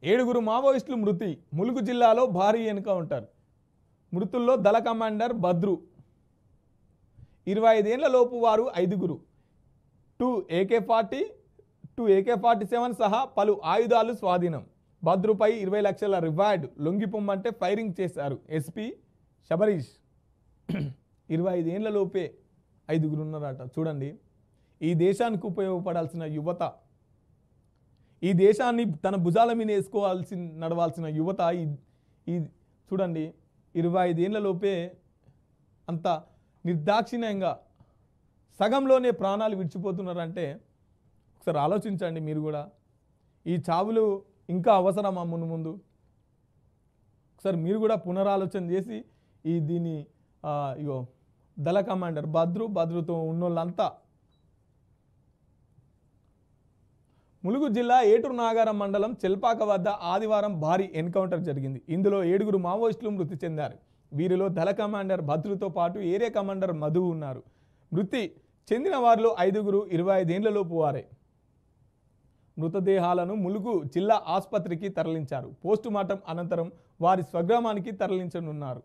7 మావోయిస్టులు మృతి. ములుగు జిల్లాలో భారీ ఎన్కౌంటర్. మృతుల్లో దళ కమాండర్ బద్రు, 25 ఏళ్ల లోపు వారు 5. 2 AK-40, 2 AK-47 సహా పలు ఆయుధాలు స్వాధీనం. బద్రుపై 20 లక్షల రివార్డ్. లొంగిపోమ్మంటే ఫైరింగ్ చేశారు ఎస్పీ శబరీష్. 25 ఏళ్ల లోపే 5 ఉన్నారట. చూడండి, ఈ దేశానికి ఉపయోగపడాల్సిన యువత, ఈ దేశాన్ని తన భుజాల మీద నడవాల్సిన యువత ఈ చూడండి 25 ఏళ్ల లోపే అంత నిర్దాక్షిణ్యంగా సగంలోనే ప్రాణాలు విడిచిపోతున్నారంటే ఒకసారి ఆలోచించండి మీరు కూడా. ఈ చావులు ఇంకా అవసరమా ముందు? ఒకసారి మీరు కూడా పునరాలోచన చేసి దీన్ని ఇగో దళ కమాండర్ బద్రుతో ఉన్నోళ్ళంతా. ములుగు జిల్లా ఏటూరు నాగారం మండలం చెల్పాక వద్ద ఆదివారం భారీ ఎన్కౌంటర్ జరిగింది. ఇందులో 7 మావోయిస్టులు మృతి చెందారు. వీరిలో దళ కమాండర్ బద్రుతో పాటు ఏరియా కమాండర్ మధు ఉన్నారు. మృతి చెందిన వారిలో 5 25 ఏళ్లలోపు వారే. మృతదేహాలను ములుగు జిల్లా ఆసుపత్రికి తరలించారు. పోస్టుమార్టం అనంతరం వారి స్వగ్రామానికి తరలించనున్నారు.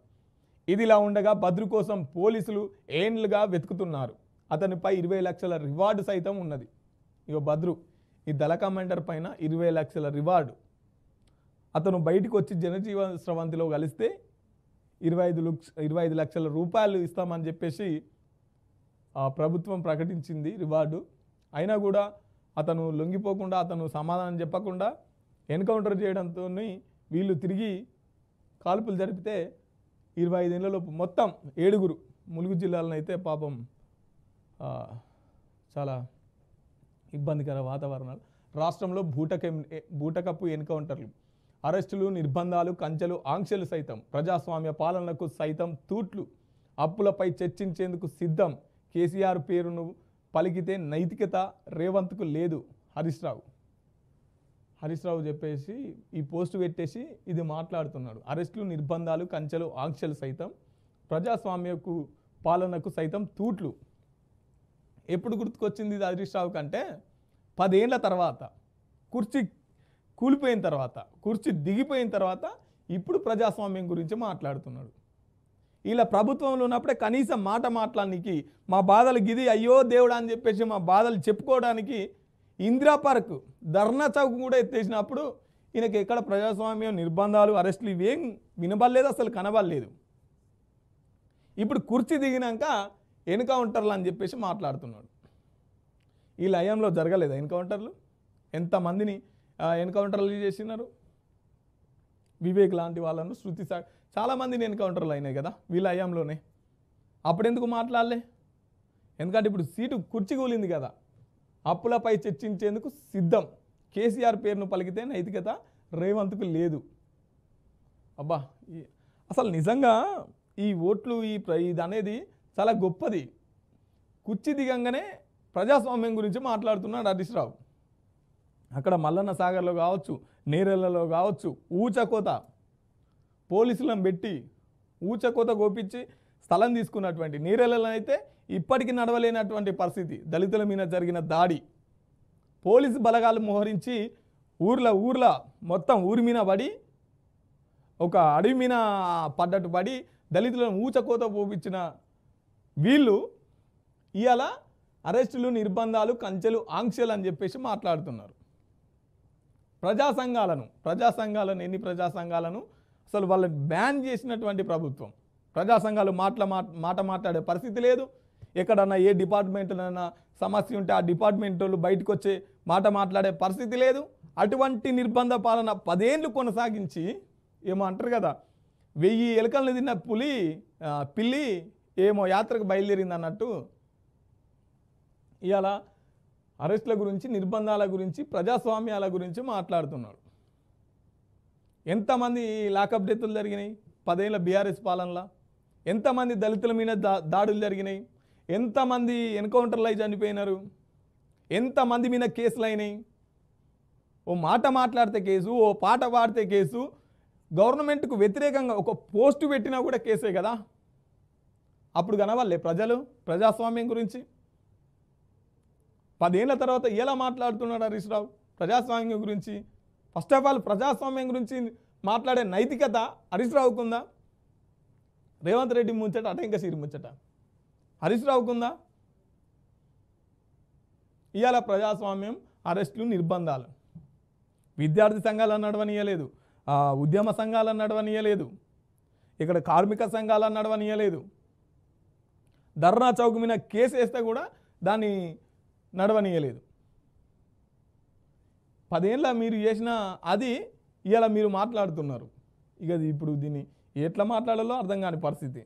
ఇదిలా ఉండగా బద్రు కోసం పోలీసులు ఏండ్లుగా వెతుకుతున్నారు. అతనిపై 20 లక్షల రివార్డు సైతం ఉన్నది. ఇగో బద్రు, ఈ దళ కమాండర్ పైన 20 లక్షల రివార్డు. అతను బయటికి వచ్చి జనజీవన స్రవంతిలో కలిస్తే 25 లక్షల రూపాయలు ఇస్తామని చెప్పేసి ప్రభుత్వం ప్రకటించింది రివార్డు. అయినా కూడా అతను లొంగిపోకుండా, అతను సమాధానం చెప్పకుండా ఎన్కౌంటర్ చేయడంతో వీళ్ళు తిరిగి కాల్పులు జరిపితే 25 ఏళ్లలోపు మొత్తం 7 ములుగు జిల్లాలను అయితే పాపం చాలా ఇబ్బందికర వాతావరణాలు. రాష్ట్రంలో బూటకపు ఎన్కౌంటర్లు, అరెస్టులు, నిర్బంధాలు, కంచెలు, ఆంక్షలు సైతం. ప్రజాస్వామ్య పాలనకు సైతం తూట్లు. అప్పులపై చర్చించేందుకు సిద్ధం. కేసీఆర్ పేరును పలికితే నైతికత రేవంత్కు లేదు. హరీష్ రావు చెప్పేసి ఈ పోస్టు పెట్టేసి ఇది మాట్లాడుతున్నాడు. అరెస్టులు, నిర్బంధాలు, కంచెలు, ఆంక్షలు సైతం. ప్రజాస్వామ్యకు పాలనకు సైతం తూట్లు. ఎప్పుడు గుర్తుకొచ్చింది ఇది హరీష్ రావు కంటే 10 ఏళ్ల తర్వాత, కుర్చీ కూలిపోయిన తర్వాత, కుర్చీ దిగిపోయిన తర్వాత ఇప్పుడు ప్రజాస్వామ్యం గురించి మాట్లాడుతున్నాడు. ఇలా ప్రభుత్వంలో ఉన్నప్పుడే కనీసం మాట మాట్లాడడానికి, మా బాధలు గిది అయ్యో దేవుడా అని చెప్పేసి మా బాధలు చెప్పుకోవడానికి ఇందిరా పార్క్, ధర్నా చౌక్ కూడా ఎత్తేసినప్పుడు ఈయనకి ఎక్కడ ప్రజాస్వామ్యం, నిర్బంధాలు, అరెస్టులు ఇవేం వినబడలేదు, అసలు కనబడలేదు. ఇప్పుడు కుర్చీ దిగినాక ఎన్కౌంటర్లు అని చెప్పేసి మాట్లాడుతున్నాడు. ఈ లయంలో జరగలేదా ఎన్కౌంటర్లు? ఎంతమందిని ఎన్కౌంటర్లు చేసినారు? వివేక్ లాంటి వాళ్ళను, శృతి చాలామందిని ఎన్కౌంటర్లు అయినాయి కదా వీళ్ళ హయాంలోనే. అప్పుడెందుకు మాట్లాడలే? ఎందుకంటే ఇప్పుడు సీటు కుర్చీ కూలింది కదా. అప్పులపై చర్చించేందుకు సిద్ధం. కేసీఆర్ పేరును పలికితే నైతికత రేవంత్కు లేదు. అబ్బా, అసలు నిజంగా ఈ ఓట్లు ఇది అనేది చాలా గొప్పది. కుర్చీ దిగంగానే ప్రజాస్వామ్యం గురించి మాట్లాడుతున్నాడు హరీష్ రావు. అక్కడ మల్లన్న సాగర్లో కావచ్చు, నేరెళ్లలో కావచ్చు, ఊచకోత పోలీసులను పెట్టి ఊచకోత కోపించి స్థలం తీసుకున్నటువంటి నేరెళ్లలో అయితే ఇప్పటికీ నడవలేనటువంటి పరిస్థితి. దళితుల మీద జరిగిన దాడి, పోలీసు బలగాలు మోహరించి ఊర్ల మొత్తం ఊరి మీద పడి, ఒక అడవి మీద పడ్డట్టు పడి దళితులను ఊచకోత పోపించిన వీళ్ళు ఇవాళ అరెస్టులు, నిర్బంధాలు, కంచెలు, ఆంక్షలు అని చెప్పేసి మాట్లాడుతున్నారు. ప్రజా సంఘాలను ఎన్ని ప్రజా సంఘాలను అసలు వాళ్ళని బ్యాన్ చేసినటువంటి ప్రభుత్వం. ప్రజా సంఘాలు మాట మాట్లాడే పరిస్థితి లేదు. ఎక్కడన్నా ఏ డిపార్ట్మెంట్లైనా సమస్య ఉంటే ఆ డిపార్ట్మెంట్ వాళ్ళు బయటకు వచ్చే మాట మాట్లాడే పరిస్థితి లేదు. అటువంటి నిర్బంధ పాలన 10 ఏళ్ళు కొనసాగించి ఏమో అంటారు కదా, 1000 ఎలుకలను తిన్న పిల్లి ఏమో యాత్రకు బయలుదేరింది అన్నట్టు ఇవాళ అరెస్టుల గురించి, నిర్బంధాల గురించి, ప్రజాస్వామ్యాల గురించి మాట్లాడుతున్నాడు. ఎంతమంది లాకప్ డెత్తులు జరిగినాయి 10 ఏళ్ళ బీఆర్ఎస్ పాలనలో? ఎంతమంది దళితుల మీద దాడులు జరిగినాయి? ఎంతమంది ఎన్కౌంటర్లు అయి చనిపోయినారు? ఎంతమంది మీద కేసులు అయినాయి? ఓ మాట మాట్లాడితే కేసు, ఓ పాట పాడితే కేసు, గవర్నమెంట్కు వ్యతిరేకంగా ఒక పోస్టు పెట్టినా కూడా కేసే కదా. అప్పుడు కనవాళ్ళే ప్రజలు ప్రజాస్వామ్యం గురించి? 10 ఏళ్ల తర్వాత ఎలా మాట్లాడుతున్నాడు హరీష్ రావు ప్రజాస్వామ్యం గురించి? ఫస్ట్ ఆఫ్ ఆల్ ప్రజాస్వామ్యం గురించి మాట్లాడే నైతికత హరీష్ రావుకుందా? రేవంత్ రెడ్డి ముచ్చట అటెంక సిరి ముచ్చట హరీష్ రావుకుందా? ఇవాళ ప్రజాస్వామ్యం, అరెస్టులు, నిర్బంధాలు, విద్యార్థి సంఘాలను నడవనీయలేదు, ఉద్యమ సంఘాలను నడవనీయలేదు, ఇక్కడ కార్మిక సంఘాలను నడవనీయలేదు, ధర్నా చౌక్ మీద కేసు వేస్తే కూడా దాన్ని నడవనీయలేదు. 10 ఏళ్ళ మీరు చేసిన అది ఇవాళ మీరు మాట్లాడుతున్నారు. ఇక ఇప్పుడు దీన్ని ఎట్లా మాట్లాడాలో అర్థం కాని పరిస్థితి.